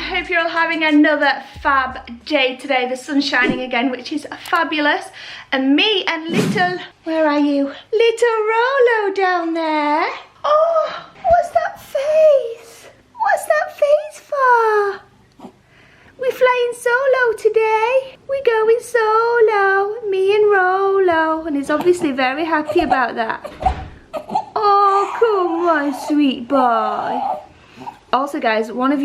Hope you're all having another fab day today. The sun's shining again, which is fabulous. And me and little, where are you? Little Rolo down there. Oh, what's that face? What's that face for? We're flying solo today. We're going solo, me and Rolo. And he's obviously very happy about that. Oh, come on, sweet boy. Also guys, one of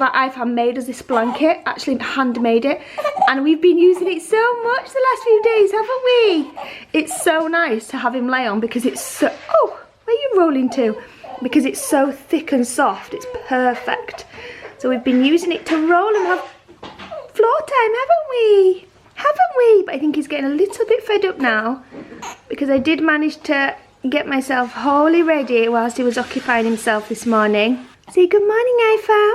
our iFam made us this blanket, actually handmade it, and we've been using it so much the last few days, haven't we? It's so nice to have him lay on because it's so, oh, where are you rolling to? Because it's so thick and soft, it's perfect. So we've been using it to roll and have floor time, haven't we? Haven't we? But I think he's getting a little bit fed up now because I did manage to get myself wholly ready whilst he was occupying himself this morning. Say good morning, iFam.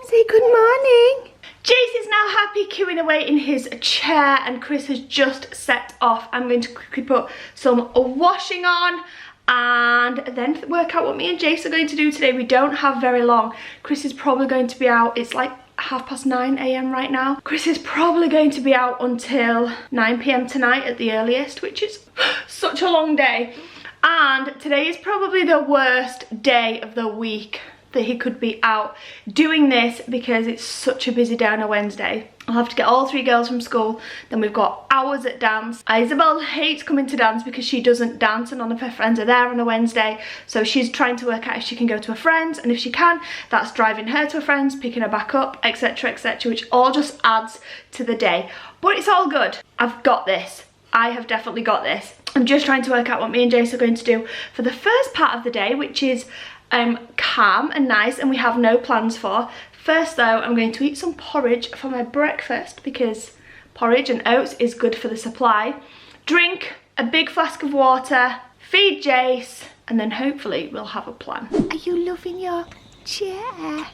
Say good morning. Jace is now happy queuing away in his chair and Chris has just set off. I'm going to quickly put some washing on and then work out what me and Jace are going to do today. We don't have very long. Chris is probably going to be out. It's like 9:30 AM right now. Chris is probably going to be out until 9 PM tonight at the earliest, which is such a long day. And today is probably the worst day of the week that he could be out doing this because it's such a busy day on a Wednesday. I'll have to get all 3 girls from school, then we've got hours at dance. Isabel hates coming to dance because she doesn't dance and none of her friends are there on a Wednesday, so she's trying to work out if she can go to her friends, and if she can, that's driving her to her friends, picking her back up, etc, etc, which all just adds to the day. But it's all good. I've got this. I have definitely got this. I'm just trying to work out what me and Jace are going to do for the first part of the day, which is calm and nice and we have no plans for. First though, I'm going to eat some porridge for my breakfast because porridge and oats is good for the supply. Drink a big flask of water, feed Jace, and then hopefully we'll have a plan. Are you loving your chair?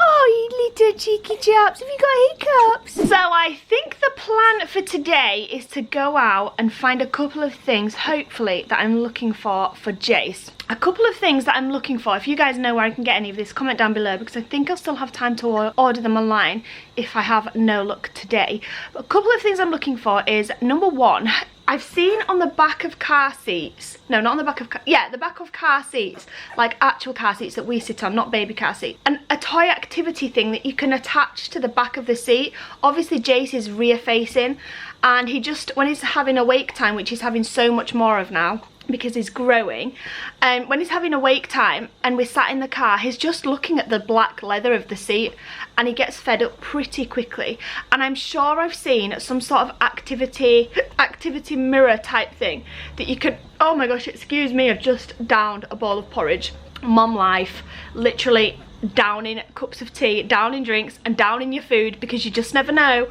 Oh, you little cheeky chaps, have you got hiccups? So I think the plan for today is to go out and find a couple of things, hopefully, that I'm looking for Jace. A couple of things that I'm looking for. If you guys know where I can get any of this, comment down below because I think I'll still have time to order them online if I have no luck today. But a couple of things I'm looking for is, number one, I've seen on the back of car seats, no, not on the back of car, yeah, the back of car seats, like actual car seats that we sit on, not baby car seats, and a toy activity thing that you can attach to the back of the seat. Obviously Jace is rear facing and he just, when he's having awake time, which he's having so much more of now because he's growing, and when he's having awake time and we're sat in the car, he's just looking at the black leather of the seat and he gets fed up pretty quickly. And I'm sure I've seen some sort of activity mirror type thing that you could, oh my gosh, excuse me, I've just downed a bowl of porridge. Mom life, literally downing cups of tea, downing drinks and downing your food because you just never know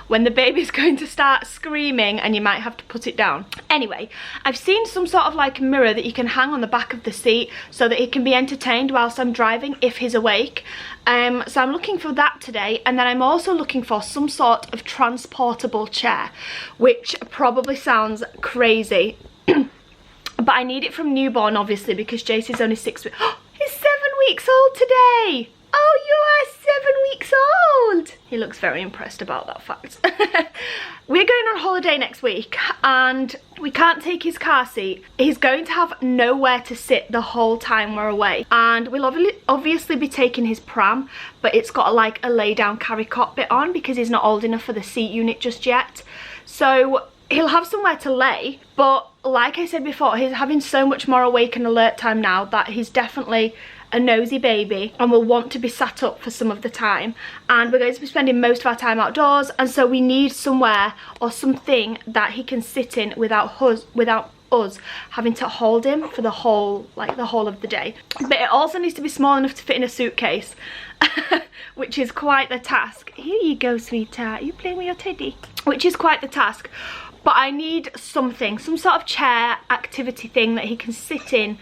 when the baby's going to start screaming and you might have to put it down. Anyway, I've seen some sort of like mirror that you can hang on the back of the seat so that he can be entertained whilst I'm driving if he's awake. So I'm looking for that today, and then I'm also looking for some sort of transportable chair, which probably sounds crazy but I need it from newborn obviously because Jace is only 6 weeks. Oh, he's 7 weeks old today. Oh, you are 7 weeks old. He looks very impressed about that fact. We're going on holiday next week and we can't take his car seat. He's going to have nowhere to sit the whole time we're away, and we'll obviously be taking his pram, but it's got like a lay down carry cot bit on because he's not old enough for the seat unit just yet. So he'll have somewhere to lay, but like I said before, he's having so much more awake and alert time now that he's definitely a nosy baby and will want to be sat up for some of the time, and we're going to be spending most of our time outdoors, and so we need somewhere or something that he can sit in without us having to hold him for the whole of the day. But it also needs to be small enough to fit in a suitcase which is quite the task. Here you go, sweetheart, you playing with your teddy, which is quite the task. But I need something, some sort of chair activity thing that he can sit in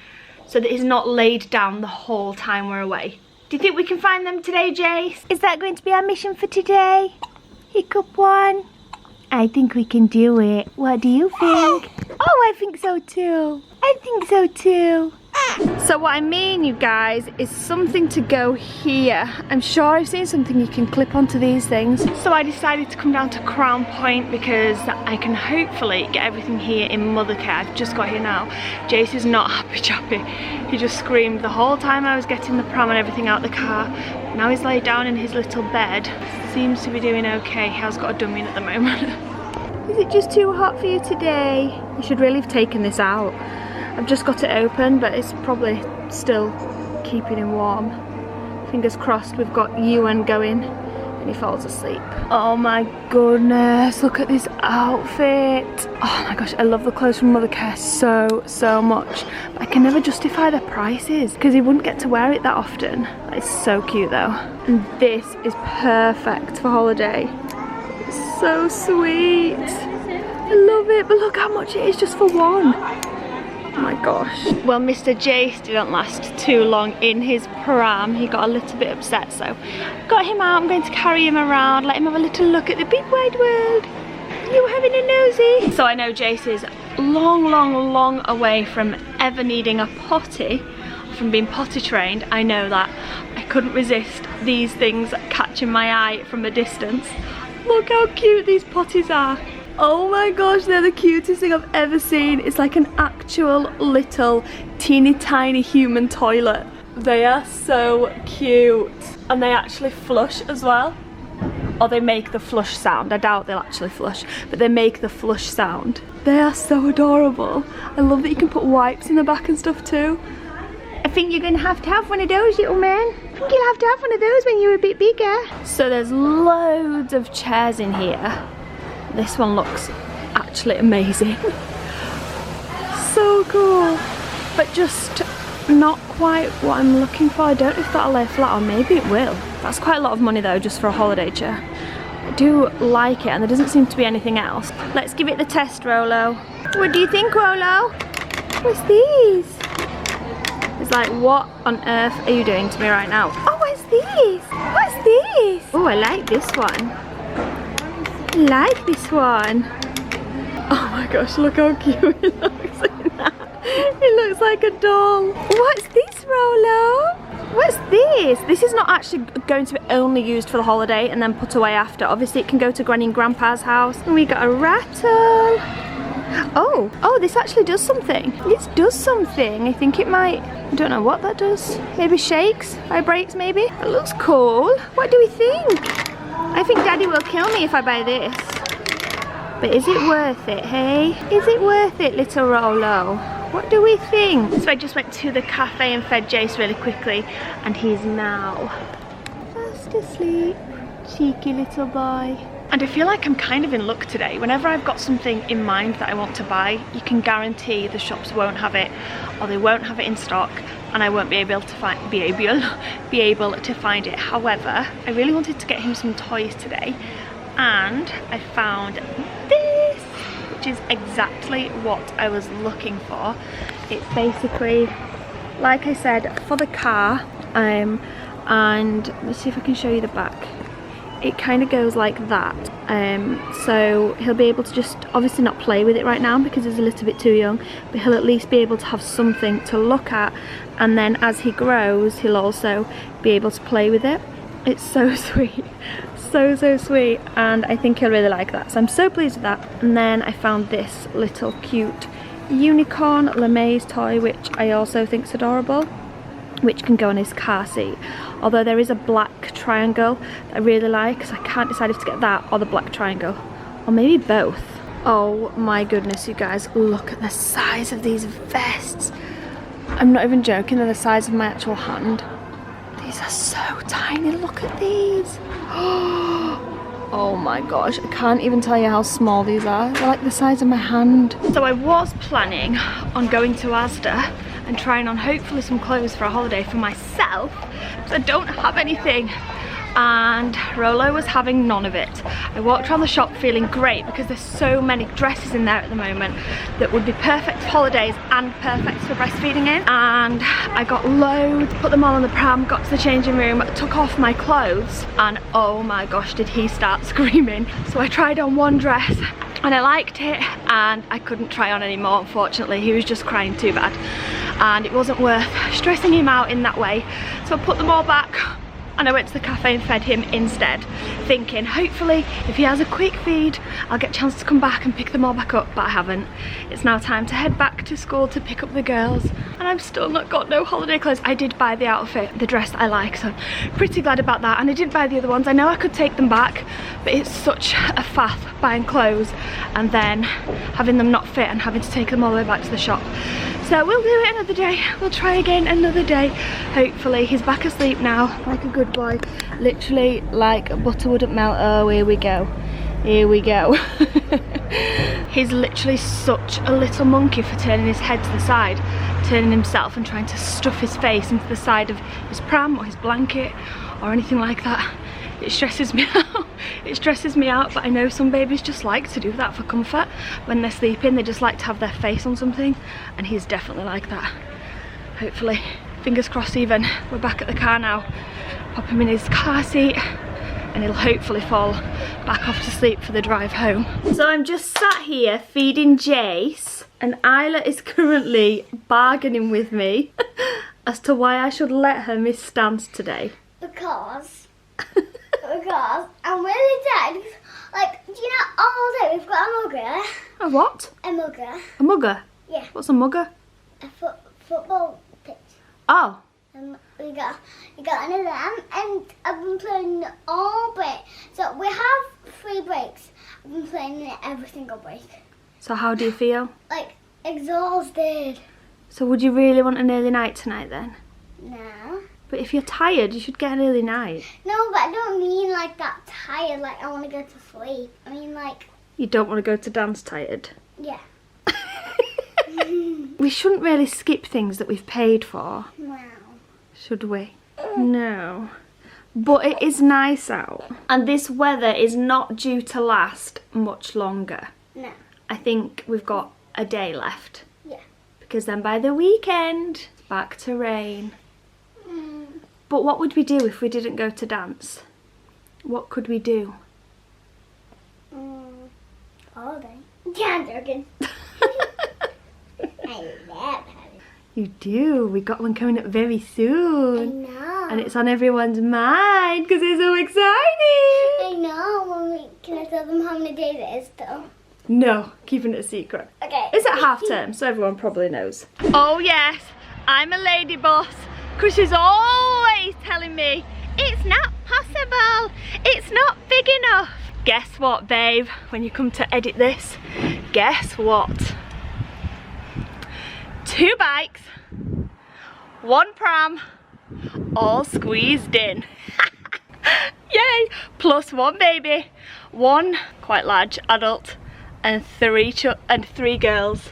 so that he's not laid down the whole time we're away. Do you think we can find them today, Jace? Is that going to be our mission for today? Hiccup one. I think we can do it. What do you think? Oh, I think so too. I think so too. So what I mean, you guys, is something to go here. I'm sure I've seen something you can clip onto these things. So I decided to come down to Crown Point because I can hopefully get everything here in mothercare. I've just got here now. Jace is not happy chappy. He just screamed the whole time I was getting the pram and everything out the car. Now he's laid down in his little bed. Seems to be doing okay. He has got a dummy in at the moment. Is it just too hot for you today? You should really have taken this out. I've just got it open, but it's probably still keeping him warm. Fingers crossed we've got Ewan going and he falls asleep. Oh my goodness, look at this outfit. Oh my gosh, I love the clothes from Mothercare so much. But I can never justify the prices because he wouldn't get to wear it that often. It's so cute though. And this is perfect for holiday. It's so sweet. I love it, but look how much it is just for one. Oh my gosh. Well, Mr. Jace didn't last too long in his pram. He got a little bit upset, so got him out. I'm going to carry him around, let him have a little look at the big wide world. You having a nosy? So I know Jace is long away from ever needing a potty, from being potty trained. I know that. I couldn't resist these things catching my eye from a distance. Look how cute these potties are. Oh my gosh, they're the cutest thing I've ever seen. It's like an actual little teeny tiny human toilet. They are so cute. And they actually flush as well. Or they make the flush sound. I doubt they'll actually flush, but they make the flush sound. They are so adorable. I love that you can put wipes in the back and stuff too. I think you're going to have one of those, little man. I think you'll have to have one of those when you're a bit bigger. So there's loads of chairs in here. This one looks actually amazing. So cool. But just not quite what I'm looking for. I don't know if that'll lay flat or maybe it will. That's quite a lot of money though, just for a holiday chair. I do like it and there doesn't seem to be anything else. Let's give it the test, Rolo. What do you think, Rolo? What's these? It's like, what on earth are you doing to me right now? Oh, what's these? What's these? Oh, I like this one. I like this one. Oh my gosh, look how cute it looks in that. It looks like a doll. What's this, Rolo? What's this? This is not actually going to be only used for the holiday and then put away after. Obviously it can go to Granny and Grandpa's house. And we got a rattle. Oh, this actually does something. This does something. I think it might, I don't know what that does. Maybe shakes, vibrates maybe. It looks cool. What do we think? I think Daddy will kill me if I buy this. But is it worth it, hey? Is it worth it, little Rolo? What do we think? So I just went to the cafe and fed Jace really quickly and he's now fast asleep. Cheeky little boy. And I feel like I'm kind of in luck today. Whenever I've got something in mind that I want to buy, you can guarantee the shops won't have it or they won't have it in stock and I won't be able to be able to find it. However, I really wanted to get him some toys today and I found this, which is exactly what I was looking for. It's basically, like I said, for the car, and let's see if I can show you the back. It kind of goes like that, so he'll be able to just obviously not play with it right now because he's a little bit too young, but he'll at least be able to have something to look at, and then as he grows he'll also be able to play with it. It's so sweet, so sweet, and I think he'll really like that, so I'm so pleased with that. And then I found this little cute unicorn LeMay's toy, which I also think is adorable, which can go on his car seat. Although there is a black triangle that I really like, so I can't decide if to get that or the black triangle, or maybe both. Oh my goodness, you guys, look at the size of these vests. I'm not even joking, they're the size of my actual hand. These are so tiny, look at these. Oh my gosh, I can't even tell you how small these are. They're like the size of my hand. So I was planning on going to Asda and trying on hopefully some clothes for a holiday for myself, because I don't have anything. and Rolo was having none of it. I walked around the shop feeling great because there's so many dresses in there at the moment that would be perfect for holidays and perfect for breastfeeding in. And I got loads, put them all on the pram, got to the changing room, took off my clothes, and oh my gosh, did he start screaming. So I tried on one dress and I liked it, and I couldn't try on anymore, unfortunately. He was just crying too bad, and it wasn't worth stressing him out in that way. So I put them all back and I went to the cafe and fed him instead, thinking hopefully if he has a quick feed I'll get a chance to come back and pick them all back up, but I haven't. It's now time to head back to school to pick up the girls, and I've still not got no holiday clothes. I did buy the outfit, the dress that I like, so I'm pretty glad about that, and I didn't buy the other ones. I know I could take them back, but it's such a faff buying clothes and then having them not fit and having to take them all the way back to the shop. So we'll do it another day. We'll try again another day. Hopefully he's back asleep now, like a good boy. Literally like butter wouldn't melt. Oh, here we go. Here we go. He's literally such a little monkey for turning his head to the side, turning himself and trying to stuff his face into the side of his pram or his blanket or anything like that. It stresses me out. It stresses me out, but I know some babies just like to do that for comfort. When they're sleeping, they just like to have their face on something, and he's definitely like that. Hopefully, fingers crossed even, we're back at the car now. Pop him in his car seat and he'll hopefully fall back off to sleep for the drive home. So I'm just sat here feeding Jace, and Isla is currently bargaining with me as to why I should let her miss dance today. Because I'm really dead. Like, do you know, all day we've got a mugger. A what? A mugger. A mugger? Yeah. What's a mugger? A football pitch. Oh. We got one of them, and I've been playing all break. So we have 3 breaks. I've been playing it every single break. So how do you feel? Like, exhausted. So would you really want an early night tonight then? No. But if you're tired, you should get an early night. No, but I don't mean like that tired, like I want to go to sleep. I mean like... You don't want to go to dance tired? Yeah. We shouldn't really skip things that we've paid for. Wow. Should we? No. But it is nice out. And this weather is not due to last much longer. No. I think we've got a day left. Yeah. Because then by the weekend, it's back to rain. But what would we do if we didn't go to dance? What could we do? All day. Yeah, I'm joking. I love it. You do. We got one coming up very soon. I know. And it's on everyone's mind because it's so exciting. I know. Can I tell them how many days it is though? No, keeping it a secret. Okay. It's at half term, so everyone probably knows. Oh yes, I'm a lady boss. Chris is always telling me, it's not possible, it's not big enough. Guess what, babe, when you come to edit this, guess what? 2 bikes, 1 pram, all squeezed in. Yay! Plus 1 baby, 1 quite large adult, and 3 girls.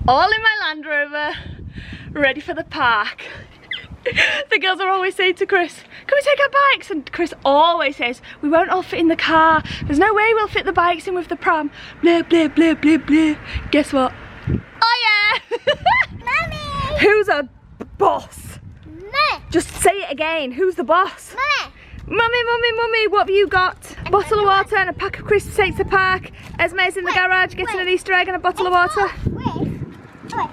All in my Land Rover, ready for the park. The girls are always saying to Chris, can we take our bikes? And Chris always says, we won't all fit in the car. There's no way we'll fit the bikes in with the pram. Blah, blah, blah, blah, blah. Guess what? Oh yeah! Mummy! Who's a boss? Mummy! Just say it again. Who's the boss? Mummy! Mummy, mummy, mummy, what have you got? A bottle of water and a pack of crisps to take to the park. Esme's in the garage getting an Easter egg and a bottle of water. No,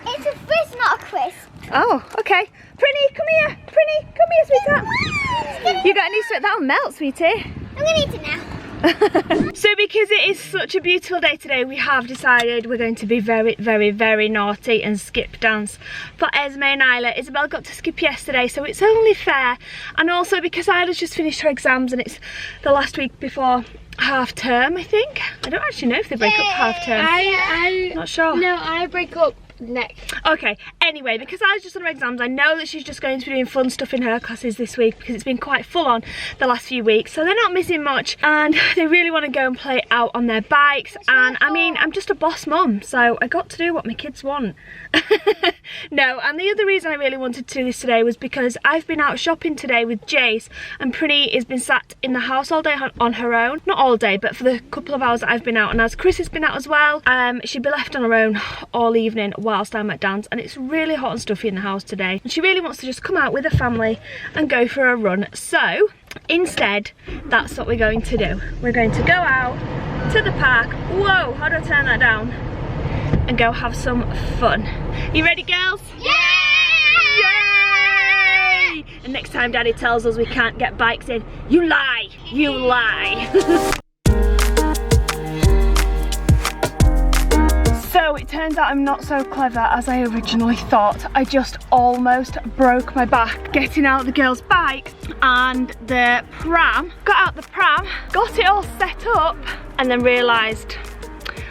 it's a crisp, not a crisp. Oh, okay. Prinny, come here. Prinny, come here, sweetheart. You got an Easter egg? That'll melt, sweetie. I'm gonna eat it now. So because it is such a beautiful day today, we have decided we're going to be very, very, very naughty and skip dance for Esme and Isla. Isabel got to skip yesterday, so it's only fair. And also because Isla's just finished her exams and it's the last week before half term, I think. I don't actually know if they break up half term. I'm not sure. No, I break up next. Okay, anyway, because I was just on her exams, I know that she's just going to be doing fun stuff in her classes this week because it's been quite full on the last few weeks, so they're not missing much and they really want to go and play out on their bikes. And I mean, I'm just a boss mum, so I got to do what my kids want. No, and the other reason I really wanted to do this today was because I've been out shopping today with Jace, and Prinny has been sat in the house all day on her own. Not all day, but for the couple of hours that I've been out, and as Chris has been out as well, she'd be left on her own all evening whilst I'm at dance, and it's really hot and stuffy in the house today, and she really wants to just come out with her family and go for a run. So instead, that's what we're going to do. We're going to go out to the park. Whoa, how do I turn that down? And go have some fun. You ready, girls? Yay! Yay! And next time Daddy tells us we can't get bikes in, you lie, you lie. So it turns out I'm not so clever as I originally thought. I just almost broke my back getting out the girls' bikes and the pram. Got out the pram, got it all set up, and then realised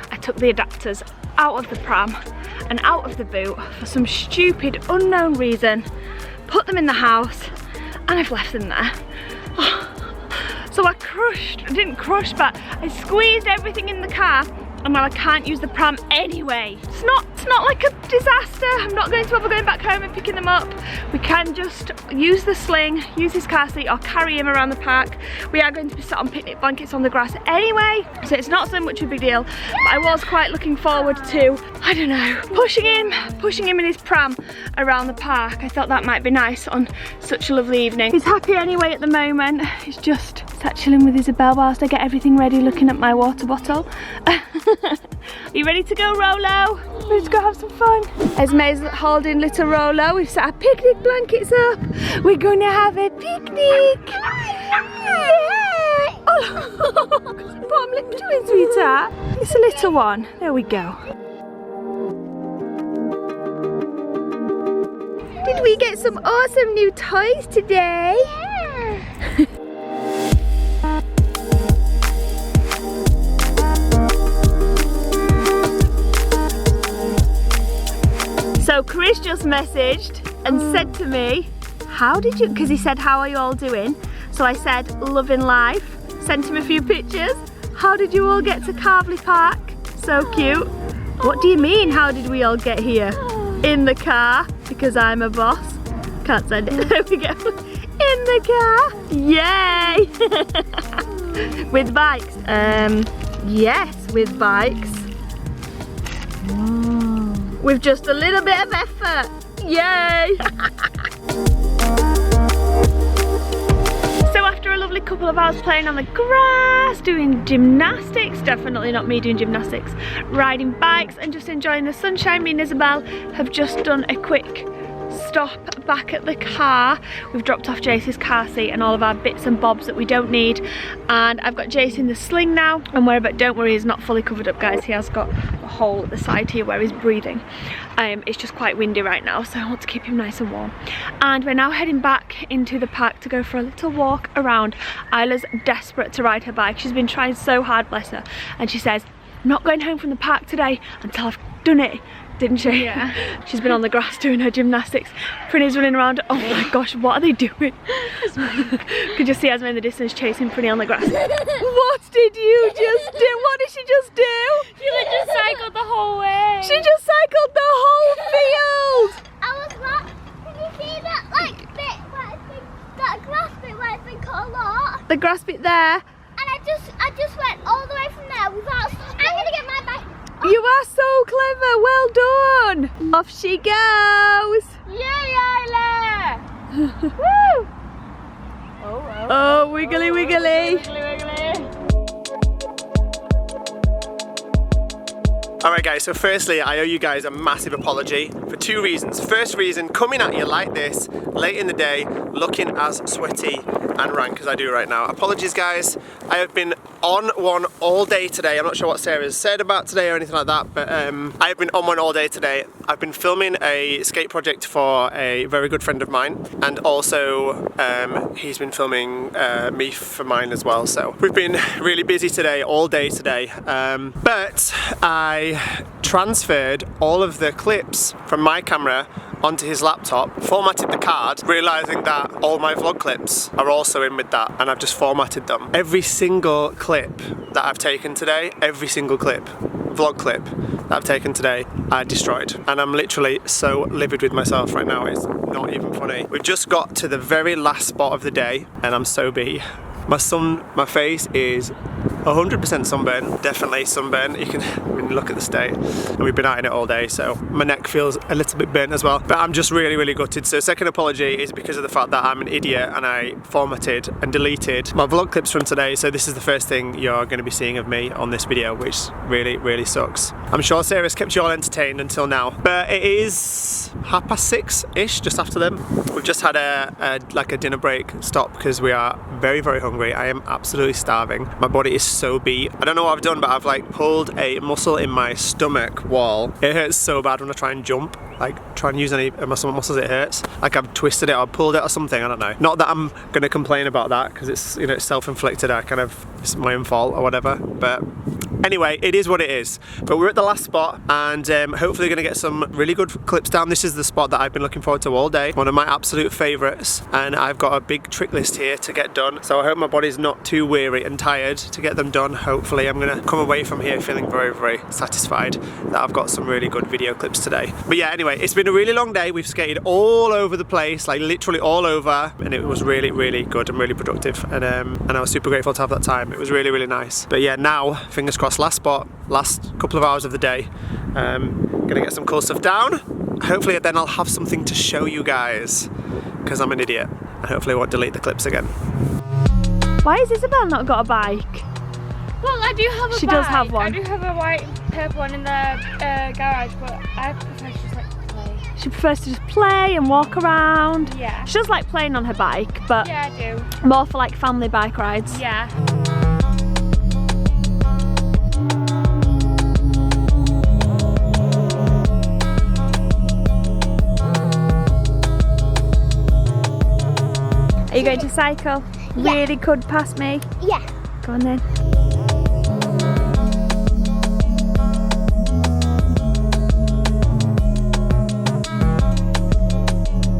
I took the adapters out of the pram and out of the boot for some stupid unknown reason, put them in the house, and I've left them there. So I didn't crush, but I squeezed everything in the car, and now I can't use the pram anyway. It's not like a disaster. I'm not going to bother going back home and picking them up. We can just use the sling, use his car seat, or carry him around the park. We are going to be sat on picnic blankets on the grass anyway, so it's not so much of a big deal. But I was quite looking forward to, I don't know, pushing him in his pram around the park. I thought that might be nice on such a lovely evening. He's happy anyway at the moment. He's just sat chilling with Isabel whilst I get everything ready, looking at my water bottle. Are you ready to go, Rolo? Ready to go have some fun? Esme's holding little Rolo. We've set our picnic blankets up. We're going to have a picnic. Yay! Oh, bottom lip doing, sweetheart. It's a little one. There we go. Did we get some awesome new toys today? Yeah. So Chris just messaged and said to me, how did you, because he said, how are you all doing? So I said, loving life, sent him a few pictures. How did you all get to Carvley Park? So cute. What do you mean, how did we all get here? In the car, because I'm a boss. Can't send it, there we go. In the car, yay! With bikes, yes, with bikes. With just a little bit of effort. Yay! So after a lovely couple of hours playing on the grass, doing gymnastics, definitely not me doing gymnastics, riding bikes and just enjoying the sunshine, me and Isabel have just done a quick stop back at the car. We've dropped off Jace's car seat and all of our bits and bobs that we don't need, and I've got Jace in the sling now, and don't worry, he's not fully covered up, guys. He has got a hole at the side here where he's breathing. It's just quite windy right now, so I want to keep him nice and warm. And we're now heading back into the park to go for a little walk around. Isla's desperate to ride her bike. She's been trying so hard, bless her, and she says, I'm not going home from the park today until I've done it. Didn't she? Yeah. She's been on the grass doing her gymnastics. Prinny's running around. Oh my gosh, what are they doing? Could you see Esme in the distance chasing Prinny on the grass? What did you just do? What did she just do? She just cycled the whole way. She just cycled the whole field. I was not. Can you see that bit where it's been, that grass bit where it's been cut a lot? The grass bit there. And I just went all the way from there without. I'm gonna get my bike. You are so clever, well done! Off she goes! Yay, Isla! Woo! Oh, wiggly wiggly! Wiggly, wiggly. Alright guys, so firstly I owe you guys a massive apology for two reasons. First reason, coming at you like this, late in the day, looking as sweaty and rank as I do right now. Apologies guys, I have been on one all day today. I'm not sure what Sarah's said about today or anything like that, but I've been on one all day today. I've been filming a skate project for a very good friend of mine, and also he's been filming me for mine as well. So we've been really busy today, all day today. But I transferred all of the clips from my camera onto his laptop, formatted the card, realising that all my vlog clips are also in with that, and I've just formatted them. Every single clip that I've taken today, every single clip, vlog clip that I've taken today, I destroyed. And I'm literally so livid with myself right now, it's not even funny. We've just got to the very last spot of the day, and I'm so beat. My face is 100% sunburn, definitely sunburn. You can look at the state, and we've been out in it all day, so my neck feels a little bit burnt as well. But I'm just really gutted. So second apology is because of the fact that I'm an idiot and I formatted and deleted my vlog clips from today. So this is the first thing you're going to be seeing of me on this video, which really sucks. I'm sure Sarah's kept you all entertained until now, but it is 6:30ish, just after them. We've just had a dinner break stop because we are very hungry. I am absolutely starving. My body is so beat. I don't know what I've done, but I've like pulled a muscle in my stomach wall. It hurts so bad when I try and jump. Like try and use any of my stomach muscles, it hurts. Like I've twisted it or pulled it or something, I don't know. Not that I'm gonna complain about that because it's, you know, it's self-inflicted. It's my own fault or whatever. But anyway, it is what it is. But we're at the last spot, and hopefully gonna get some really good clips down. This is the spot that I've been looking forward to all day. One of my absolute favourites, and I've got a big trick list here to get done. So I hope my body's not too weary and tired to get them done. Hopefully I'm gonna come away from here feeling very satisfied that I've got some really good video clips today. But yeah, anyway, it's been a really long day. We've skated all over the place, like literally all over, and it was really good and really productive. And I was super grateful to have that time. It was really nice. But yeah, now fingers crossed, last spot, last couple of hours of the day. Gonna get some cool stuff down. Hopefully then I'll have something to show you guys, because I'm an idiot, and hopefully I won't delete the clips again. Why has Isabel not got a bike? Well, I do have a bike. She does have one. I do have a white and purple one in the garage, but I prefer to just like play. She prefers to just play and walk around. Yeah. She does like playing on her bike, but yeah, I do. more for like family bike rides. Yeah. Are you going to cycle? Yeah. Really good past me? Yeah. Go on then.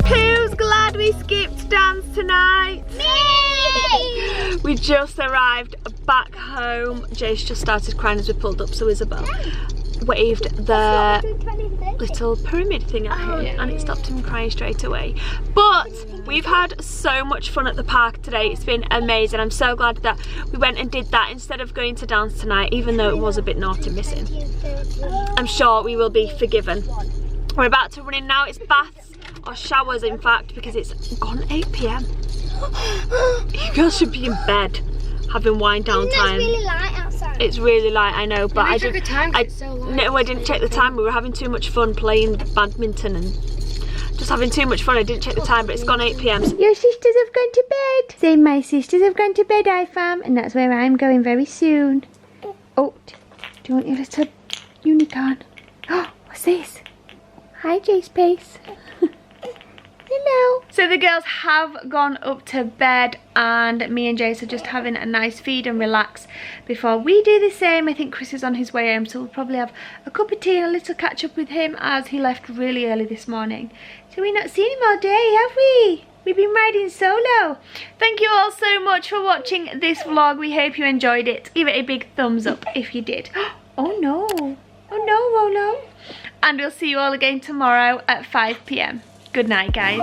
Who's glad we skipped dance tonight? Me! We just arrived back home. Jace just started crying as we pulled up, so Isabel waved the little pyramid thing at him, and it stopped him crying straight away. But we've had so much fun at the park today. It's been amazing. I'm so glad that we went and did that instead of going to dance tonight, even though it was a bit naughty missing. I'm sure we will be forgiven. We're about to run in now. It's baths or showers, in fact, because it's gone 8 p.m. You girls should be in bed having wind down time. It's really light outside. It's really light, I know, but I didn't. No, I didn't check the time. We were having too much fun playing badminton and just having too much fun. I didn't check the time, but it's gone 8 p.m. Your sisters have gone to bed. Say my sisters have gone to bed, iFam, and that's where I'm going very soon. Oh, do you want your little unicorn? Oh, what's this? Hi, Jace Pace. Hello. So the girls have gone up to bed, and me and Jace are just having a nice feed and relax before we do the same. I think Chris is on his way home, so we'll probably have a cup of tea and a little catch up with him, as he left really early this morning. So we've not seen him all day, have we? We've been riding solo. Thank you all so much for watching this vlog. We hope you enjoyed it. Give it a big thumbs up if you did. Oh no. Oh no, Rolo. And we'll see you all again tomorrow at 5 p.m. Good night, guys.